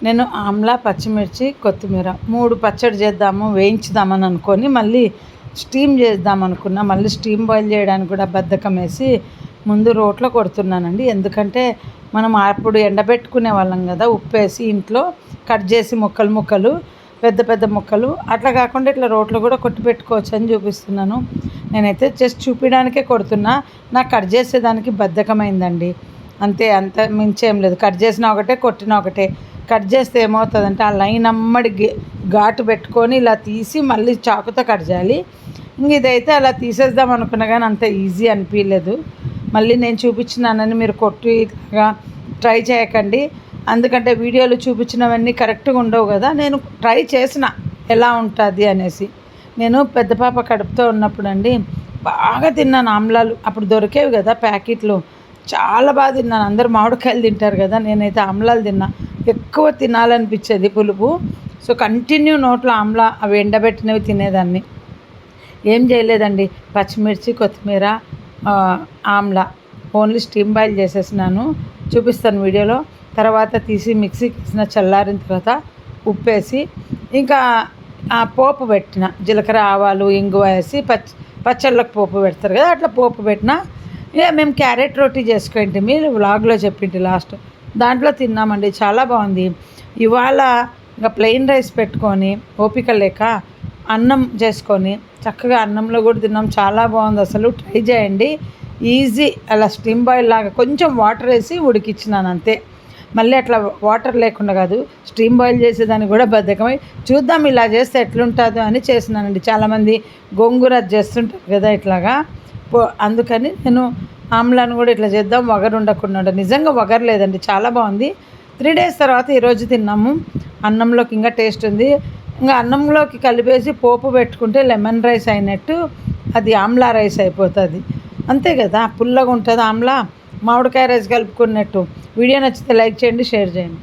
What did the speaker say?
నేను ఆమ్లా, పచ్చిమిర్చి, కొత్తిమీర 3 పచ్చడి చేద్దాము, వేయించుదామని అనుకొని మళ్ళీ స్టీమ్ చేద్దాం అనుకున్నా. మళ్ళీ స్టీమ్ బాయిల్ చేయడానికి కూడా బద్ధకం వేసి ముందు రోట్లో కొడుతున్నానండి. ఎందుకంటే మనం అప్పుడు ఎండబెట్టుకునే వాళ్ళం కదా, ఉప్పేసి ఇంట్లో కట్ చేసి ముక్కలు పెద్ద పెద్ద ముక్కలు. అట్లా కాకుండా ఇట్లా రోట్లో కూడా కొట్టి పెట్టుకోవచ్చు అని చూపిస్తున్నాను. నేనైతే జస్ట్ చూపించడానికే కొడుతున్నా. నాకు కట్ చేసేదానికి బద్ధకమైందండి. అంత మించేం లేదు. కట్ చేసినా ఒకటే, కొట్టినా ఒకటే. కట్ చేస్తే ఏమవుతుందంటే ఆ లైన్ అమ్మడి ఘాటు పెట్టుకొని ఇలా తీసి మళ్ళీ చాకుతో కట్ చేయాలి. ఇంక ఇదైతే అలా తీసేద్దాం అనుకున్నా కానీ అంత ఈజీ అనిపించలేదు. మళ్ళీ నేను చూపించినానని మీరు కొట్టిగా ట్రై చేయకండి. ఎందుకంటే వీడియోలో చూపించినవన్నీ కరెక్ట్గా ఉండవు కదా. నేను ట్రై చేసిన ఎలా ఉంటుంది అనేసి. నేను పెద్ద పాప కడుపుతో ఉన్నప్పుడు అండి బాగా తిన్నాను ఆమ్లాలు. అప్పుడు దొరికేవి కదా ప్యాకెట్లు, చాలా బాగా తిన్నాను. అందరు మామిడికాయలు తింటారు కదా, నేనైతే ఆమ్లాలు తిన్నా. ఎక్కువ తినాలనిపించేది పులుపు. సో కంటిన్యూ నోట్లో ఆమ్లా, అవి ఎండబెట్టినవి తినేదాన్ని. ఏం చేయలేదండి, పచ్చిమిర్చి, కొత్తిమీర, ఆమ్లా ఓన్లీ స్టీమ్ బాయిల్ చేసేసినాను. చూపిస్తాను వీడియోలో. తర్వాత తీసి మిక్సీకి వేసిన, చల్లారిన తర్వాత ఉప్పేసి ఇంకా పోపు పెట్టిన. జీలకర్ర, ఆవాలు, ఇంగువ వేసి పచ్చళ్ళకు పోపు పెడతారు కదా, అట్లా పోపు పెట్టిన. ఇక మేము క్యారెట్ రోటీ చేసుకుంటే మీరు వ్లాగ్లో చెప్పింటి లాస్ట్, దాంట్లో తిన్నామండి. చాలా బాగుంది. ఇవాళ ఇంకా ప్లెయిన్ రైస్ పెట్టుకొని ఓపిక లేక అన్నం చేసుకొని చక్కగా అన్నంలో కూడా తిన్నాం. చాలా బాగుంది అసలు. ట్రై చేయండి, ఈజీ. అలా స్టీమ్ బాయిల్ లాగా కొంచెం వాటర్ వేసి ఉడికిచ్చినాను అంతే. మళ్ళీ అట్లా వాటర్ లేకుండా కాదు, స్టీమ్ బాయిల్ చేసేదానికి కూడా బద్ధకమై చూద్దాం ఇలా చేస్తే ఎట్లుంటుందో అని చేసినానండి. చాలామంది గోంగూర చేస్తుంటారు కదా ఇట్లాగా, అందుకని నేను ఆమ్లాను కూడా ఇట్లా చేద్దాం, వగరు ఉండకుండా. నిజంగా వగరు లేదండి, చాలా బాగుంది. 3 days తర్వాత ఈరోజు తిన్నాము. అన్నంలోకి ఇంకా టేస్ట్ ఉంది. ఇంకా అన్నంలోకి కలిపేసి పోపు పెట్టుకుంటే లెమన్ రైస్ అయినట్టు, అది ఆమ్లా రైస్ అయిపోతుంది. అంతే కదా, పుల్లగా ఉంటుంది ఆమ్లా. మామిడికాయ రైస్ కలుపుకున్నట్టు. వీడియో నచ్చితే లైక్ చేయండి, షేర్ చేయండి.